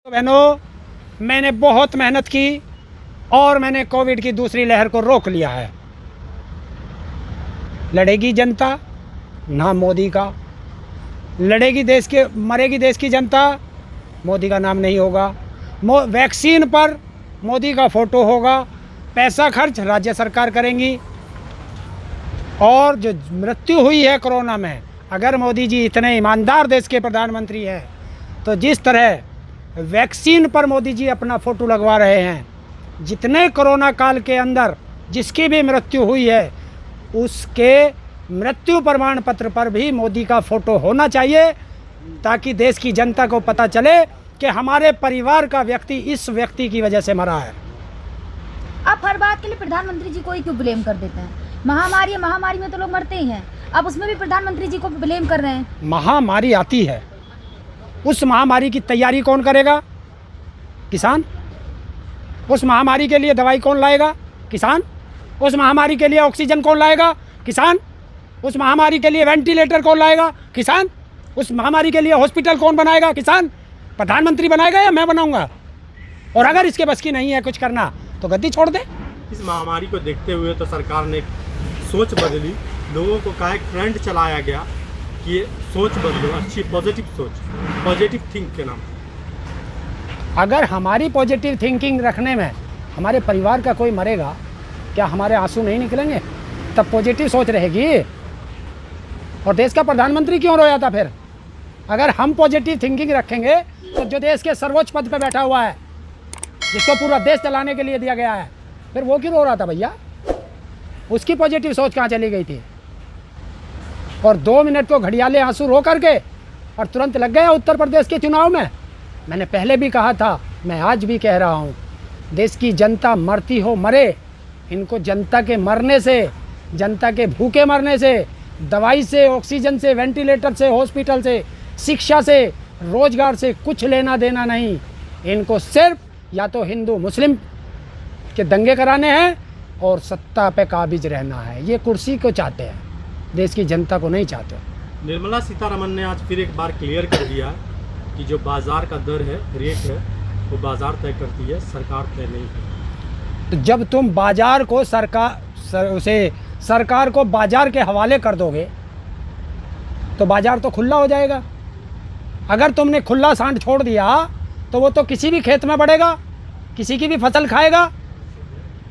बहनों, मैंने बहुत मेहनत की और मैंने कोविड की दूसरी लहर को रोक लिया है। लड़ेगी जनता, नाम मोदी का। लड़ेगी देश के, मरेगी देश की जनता, मोदी का नाम नहीं होगा। वैक्सीन पर मोदी का फ़ोटो होगा। पैसा खर्च राज्य सरकार करेंगी। और जो मृत्यु हुई है कोरोना में, अगर मोदी जी इतने ईमानदार देश के प्रधानमंत्री हैं तो जिस तरह वैक्सीन पर मोदी जी अपना फ़ोटो लगवा रहे हैं, जितने कोरोना काल के अंदर जिसकी भी मृत्यु हुई है उसके मृत्यु प्रमाण पत्र पर भी मोदी का फ़ोटो होना चाहिए, ताकि देश की जनता को पता चले कि हमारे परिवार का व्यक्ति इस व्यक्ति की वजह से मरा है। आप हर बात के लिए प्रधानमंत्री जी को ही क्यों ब्लेम कर देते हैं? महामारी है, महामारी में तो लोग मरते ही हैं, आप उसमें भी प्रधानमंत्री जी को ब्लेम कर रहे हैं। महामारी आती है, उस महामारी की तैयारी कौन करेगा? किसान। उस महामारी के लिए दवाई कौन लाएगा? किसान। उस महामारी के लिए ऑक्सीजन कौन लाएगा? किसान। उस महामारी के लिए वेंटिलेटर कौन लाएगा? किसान। उस महामारी के लिए हॉस्पिटल कौन बनाएगा? किसान। प्रधानमंत्री बनाएगा या मैं बनाऊंगा? और अगर इसके बस की नहीं है कुछ करना तो गद्दी छोड़ दे। इस महामारी को देखते हुए तो सरकार ने सोच बदली, लोगों को का एक ट्रेंड चलाया गया कि ये सोच बदलो, अच्छी पॉजिटिव सोच, पॉजिटिव थिंक के नाम। अगर हमारी पॉजिटिव थिंकिंग रखने में हमारे परिवार का कोई मरेगा, क्या हमारे आंसू नहीं निकलेंगे? तब पॉजिटिव सोच रहेगी। और देश का प्रधानमंत्री क्यों रोया था फिर? अगर हम पॉजिटिव थिंकिंग रखेंगे तो जो देश के सर्वोच्च पद पे बैठा हुआ है, जिसको पूरा देश चलाने के लिए दिया गया है, फिर वो क्यों रो रहा था भैया? उसकी पॉजिटिव सोच कहाँ चली गई थी? और 2 मिनट को घड़ियाले आंसू रो करके और तुरंत लग गया उत्तर प्रदेश के चुनाव में। मैंने पहले भी कहा था, मैं आज भी कह रहा हूँ, देश की जनता मरती हो मरे, इनको जनता के मरने से, जनता के भूखे मरने से, दवाई से, ऑक्सीजन से, वेंटिलेटर से, हॉस्पिटल से, शिक्षा से, रोजगार से कुछ लेना देना नहीं। इनको सिर्फ या तो हिंदू मुस्लिम के दंगे कराने हैं और सत्ता पे काबिज रहना है। ये कुर्सी को चाहते हैं, देश की जनता को नहीं चाहते। निर्मला सीतारमन ने आज फिर एक बार क्लियर कर दिया कि जो बाजार का दर है, रेट है, वो बाजार तय करती है, सरकार तय नहीं करती। तो जब तुम बाजार को सरकार को बाजार के हवाले कर दोगे तो बाजार तो खुला हो जाएगा। अगर तुमने खुला सांड छोड़ दिया तो वो तो किसी भी खेत में बढ़ेगा, किसी की भी फसल खाएगा।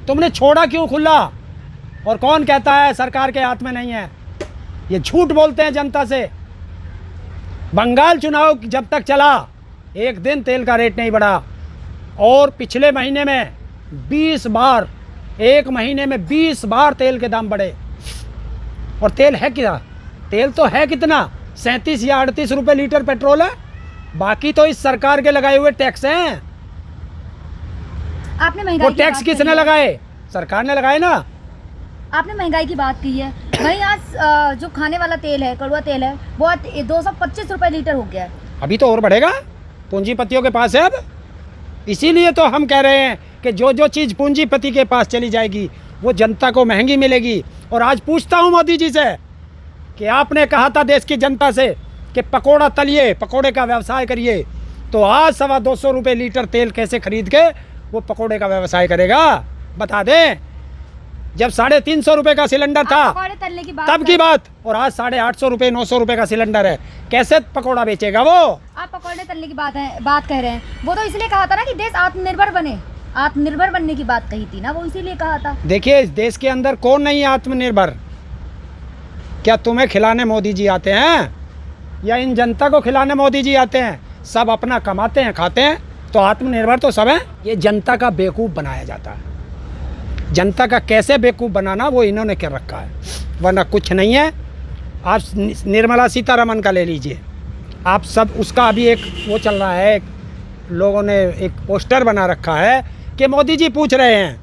तुमने छोड़ा क्यों खुला? और कौन कहता है सरकार के हाथ में नहीं है? ये झूठ बोलते हैं जनता से। बंगाल चुनाव जब तक चला, एक दिन तेल का रेट नहीं बढ़ा। और पिछले महीने में 20 बार, एक महीने में 20 बार तेल के दाम बढ़े। और तेल है क्या? तेल तो है कितना? 37 या 38 रुपये लीटर पेट्रोल है। बाकी तो इस सरकार के लगाए हुए टैक्स हैं। आपने महंगाई वो की टैक्स बात किसने कही है। लगाए? सरकार ने लगाए ना। आपने महंगाई की बात की है। वहीं आज जो खाने वाला तेल है, कड़वा तेल है, वो 225 रुपये लीटर हो गया है। अभी तो और बढ़ेगा, पूंजीपतियों के पास है अब। इसीलिए तो हम कह रहे हैं कि जो जो चीज़ पूंजीपति के पास चली जाएगी वो जनता को महंगी मिलेगी। और आज पूछता हूँ मोदी जी से कि आपने कहा था देश की जनता से कि पकोड़ा तलिए, पकोड़े का व्यवसाय करिए, तो आज 225 रुपये लीटर तेल कैसे खरीद के वो पकोड़े का व्यवसाय करेगा? बता दें। जब 350 रुपये का सिलेंडर था पकौड़े तलने की बात तब की बात, और आज 850 रुपये, 900 रुपये का सिलेंडर है, कैसे पकोड़ा बेचेगा वो? आप पकौड़े तलने की बात कह रहे हैं। वो तो इसलिए कहा था ना कि देश आत्मनिर्भर बने, आत्मनिर्भर बनने की बात कही थी ना, वो इसीलिए कहा था। देखिए, इस देश के अंदर कौन नहीं है आत्मनिर्भर? क्या तुम्हें खिलाने मोदी जी आते हैं या इन जनता को खिलाने मोदी जी आते हैं? सब अपना कमाते हैं, खाते हैं, तो आत्मनिर्भर तो सब है। ये जनता का बेवकूफ़ बनाया जाता है। जनता का कैसे बेवकूफ़ बनाना वो इन्होंने कर रखा है, वरना कुछ नहीं है। आप निर्मला सीतारमन का ले लीजिए, आप सब उसका अभी एक वो चल रहा है, लोगों ने एक पोस्टर बना रखा है कि मोदी जी पूछ रहे हैं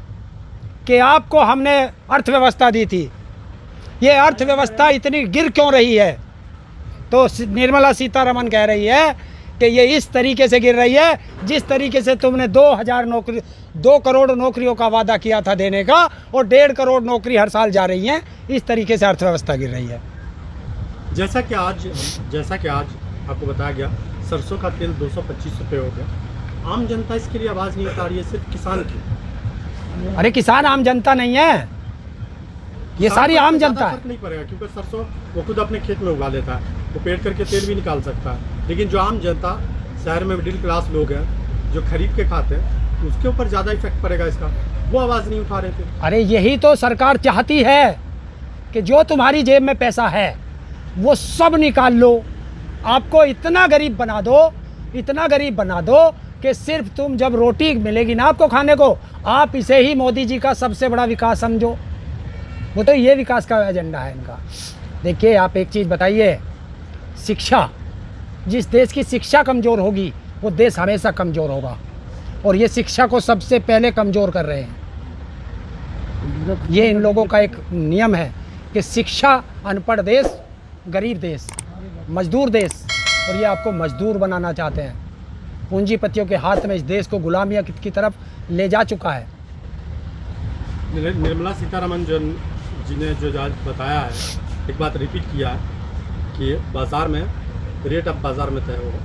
कि आपको हमने अर्थव्यवस्था दी थी, ये अर्थव्यवस्था इतनी गिर क्यों रही है? तो निर्मला सीतारमन कह रही है कि ये इस तरीके से गिर रही है जिस तरीके से तुमने 2 करोड़ नौकरियों का वादा किया था देने का, और 1.5 करोड़ नौकरी हर साल जा रही हैं। इस तरीके से अर्थव्यवस्था गिर रही है। जैसा कि आज आपको बताया गया, सरसों का तेल 225 रुपये हो गया। आम जनता इसके लिए आवाज़ नहीं उठा रही है, सिर्फ किसान की। अरे किसान आम जनता नहीं है, ये सारी किसान को आम ज़्यादा जनता है। फर्क नहीं पड़ेगा क्योंकि सरसों वो खुद अपने खेत में उगा लेता है, वो पेड़ करके तेल भी निकाल सकता है। लेकिन जो आम जनता, शहर में मिडिल क्लास लोग हैं जो खरीद के खाते हैं, उसके ऊपर ज़्यादा इफेक्ट पड़ेगा इसका, वो आवाज़ नहीं उठा रहे थे। अरे यही तो सरकार चाहती है कि जो तुम्हारी जेब में पैसा है वो सब निकाल लो, आपको इतना गरीब बना दो, इतना गरीब बना दो कि सिर्फ तुम जब रोटी मिलेगी ना आपको खाने को, आप इसे ही मोदी जी का सबसे बड़ा विकास समझो। वो तो ये विकास का एजेंडा है इनका। देखिए आप एक चीज़ बताइए, शिक्षा, जिस देश की शिक्षा कमज़ोर होगी वो देश हमेशा कमज़ोर होगा, और ये शिक्षा को सबसे पहले कमज़ोर कर रहे हैं। ये इन लोगों का एक नियम है कि शिक्षा अनपढ़ देश, गरीब देश, मजदूर देश, और ये आपको मजदूर बनाना चाहते हैं। पूंजीपतियों के हाथ में इस देश को गुलामिया की तरफ ले जा चुका है। निर्मला सीतारमण जी ने जो आज बताया है, एक बात रिपीट किया है कि बाज़ार में रेट अब बाज़ार में तय होगा,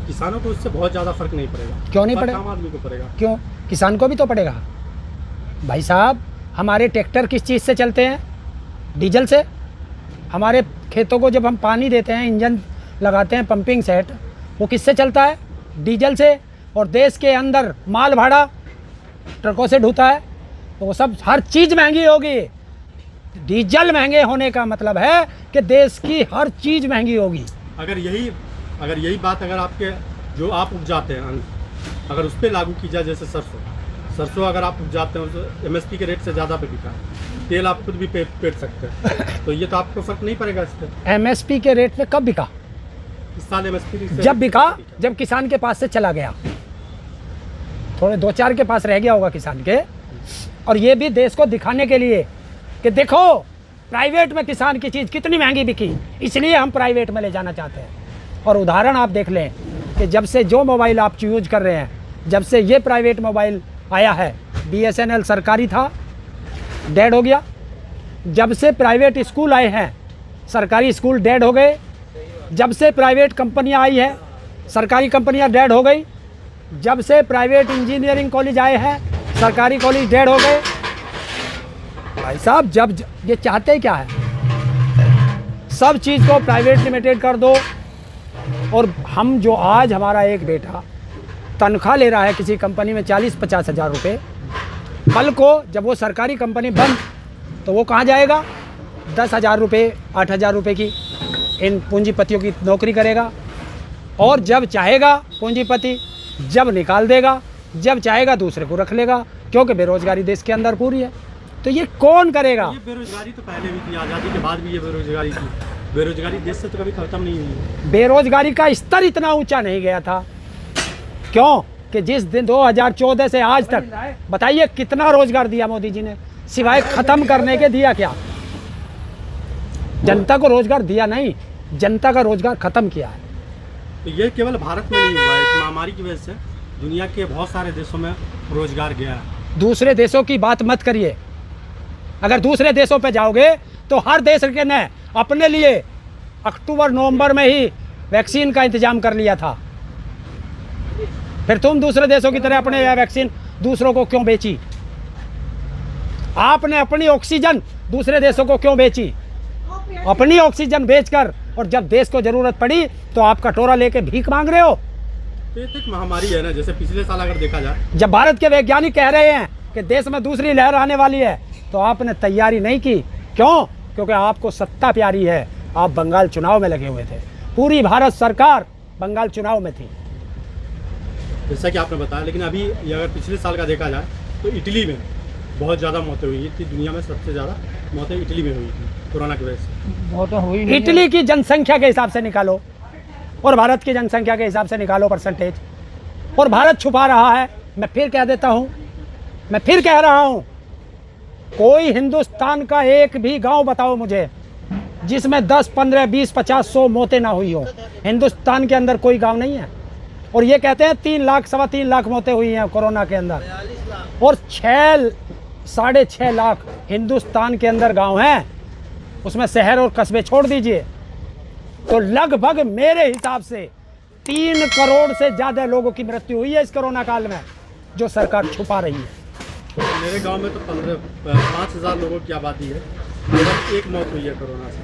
किसानों को उससे बहुत ज़्यादा फर्क नहीं पड़ेगा। क्यों नहीं फर्क पड़ेगा? आम आदमी को पड़ेगा। क्यों? किसान को भी तो पड़ेगा भाई साहब। हमारे ट्रैक्टर किस चीज़ से चलते हैं? डीजल से। हमारे खेतों को जब हम पानी देते हैं, इंजन लगाते हैं, पंपिंग सेट, वो किससे चलता है? डीजल से। और देश के अंदर माल भाड़ा ट्रकों से ढुता है, तो वो सब हर चीज़ महंगी होगी। डीजल महंगे होने का मतलब है कि देश की हर चीज़ महंगी होगी। अगर यही बात अगर आपके जो आप उपजाते हैं अन्न, अगर उस पर लागू की जाए, जैसे सरसों अगर आप उपजाते हैं तो MSP के रेट से ज़्यादा पे बिका है, तेल आप खुद भी पेट सकते हैं, तो ये तो आपको फर्क नहीं पड़ेगा इस पर। MSP के रेट पे कब बिका? इस साल MSP से जब बिका, जब किसान के पास से चला गया, थोड़े 2-4 के पास रह गया होगा किसान के। और ये भी देश को दिखाने के लिए कि देखो प्राइवेट में किसान की चीज़ कितनी महंगी बिकी, इसलिए हम प्राइवेट में ले जाना चाहते हैं। और उदाहरण आप देख लें कि जब से जो मोबाइल आप यूज कर रहे हैं, जब से ये प्राइवेट मोबाइल आया है, BSNL सरकारी था, डेड हो गया। जब से प्राइवेट स्कूल आए हैं, सरकारी स्कूल डेड हो गए। जब से प्राइवेट कंपनियां आई हैं, सरकारी कंपनियां डेड हो गई। जब से प्राइवेट इंजीनियरिंग कॉलेज आए हैं, सरकारी कॉलेज डेड हो गए। भाई साहब, जब ये चाहते क्या है? सब चीज़ को प्राइवेट लिमिटेड कर दो। और हम जो आज हमारा एक बेटा तनख्वाह ले रहा है किसी कंपनी में 40-50 हज़ार रुपये, कल को जब वो सरकारी कंपनी बंद, तो वो कहाँ जाएगा? 10,000 रुपये, 8,000 रुपये की इन पूंजीपतियों की नौकरी करेगा। और जब चाहेगा पूंजीपति जब निकाल देगा, जब चाहेगा दूसरे को रख लेगा, क्योंकि बेरोजगारी देश के अंदर पूरी है। तो ये कौन करेगा? ये बेरोजगारी तो पहले भी थी, आज़ादी के बाद भी ये बेरोजगारी थी। बेरोजगारी देश से तो कभी खत्म नहीं हुई। बेरोजगारी का स्तर इतना ऊंचा नहीं गया था। क्यों? कि जिस दिन 2014 से आज तक, बताइए कितना रोजगार दिया मोदी जी ने, सिवाय खत्म करने के दिया क्या? जनता को रोजगार दिया नहीं, जनता का रोजगार खत्म किया है। तो ये केवल भारत में नहीं हुआ है, इस महामारी की वजह से दुनिया के बहुत सारे देशों में रोजगार गया है। दूसरे देशों की बात मत करिए। अगर दूसरे देशों पे जाओगे तो हर देश के ने अपने लिए अक्टूबर-नवंबर में ही वैक्सीन का इंतजाम कर लिया था। फिर तुम दूसरे देशों की तरह अपने वैक्सीन दूसरों को क्यों बेची? आपने अपनी ऑक्सीजन दूसरे देशों को क्यों बेची? अपनी ऑक्सीजन बेचकर, और जब देश को जरूरत पड़ी तो आप कटोरा लेके भीख मांग रहे हो। तो ये तो एक महामारी है ना, जैसे पिछले साल अगर देखा जाए, जब भारत के वैज्ञानिक कह रहे हैं कि देश में दूसरी लहर आने वाली है, तो आपने तैयारी नहीं की। क्यों? क्योंकि आपको सत्ता प्यारी है। आप बंगाल चुनाव में लगे हुए थे, पूरी भारत सरकार बंगाल चुनाव में थी। जैसा कि आपने बताया। लेकिन अभी ये अगर पिछले साल का देखा जाए तो इटली में बहुत ज़्यादा मौतें हुई थी। दुनिया में सबसे ज़्यादा मौतें इटली में हुई थी कोरोना की वजह से। वो तो हुई नहीं। इटली की जनसंख्या के हिसाब से निकालो और भारत की जनसंख्या के हिसाब से निकालो परसेंटेज, और भारत छुपा रहा है। मैं फिर कह देता हूँ, मैं फिर कह रहा हूँ, कोई हिंदुस्तान का एक भी गांव बताओ मुझे जिसमें 10, 15, 20, 50, 100 मौतें ना हुई हो। हिंदुस्तान के अंदर कोई गांव नहीं है। और ये कहते हैं 3 लाख, 3.25 लाख मौतें हुई हैं कोरोना के अंदर, और 6, 6.5 लाख हिंदुस्तान के अंदर गांव हैं, उसमें शहर और कस्बे छोड़ दीजिए। तो लगभग मेरे हिसाब से 3 करोड़ से ज़्यादा लोगों की मृत्यु हुई है इस कोरोना काल में, जो सरकार छुपा रही है। मेरे गांव में तो 5,000 लोगों की आबादी है, केवल एक मौत हुई है कोरोना से।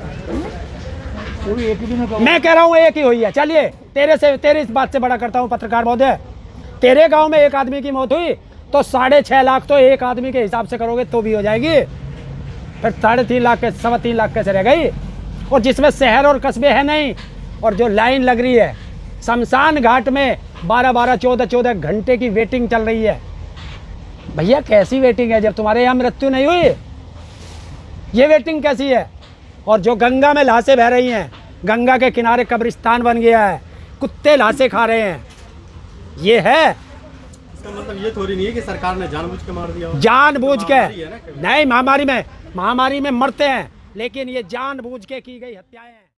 मैं कह रहा हूँ एक ही हुई है। चलिए तेरे इस बात से बड़ा करता हूँ पत्रकार महोदय, तेरे गांव में एक आदमी की मौत हुई तो 6.5 लाख तो एक आदमी के हिसाब से करोगे तो भी हो जाएगी, फिर 3.5 लाख के 3.25 लाख कैसे रह गई। और जिसमें शहर और कस्बे हैं नहीं, और जो लाइन लग रही है शमशान घाट में 12-12, 14-14 घंटे की वेटिंग चल रही है। भैया कैसी वेटिंग है जब तुम्हारे यहाँ मृत्यु नहीं हुई, ये वेटिंग कैसी है। और जो गंगा में लाशें बह रही हैं, गंगा के किनारे कब्रिस्तान बन गया है, कुत्ते लाशें खा रहे हैं, ये है। इसका मतलब ये थोड़ी नहीं है कि सरकार ने जानबूझ के मार दिया हो। जानबूझ के महामारी है ना, नहीं, महामारी में मरते हैं, लेकिन ये जानबूझ के की गई हत्याएं हैं।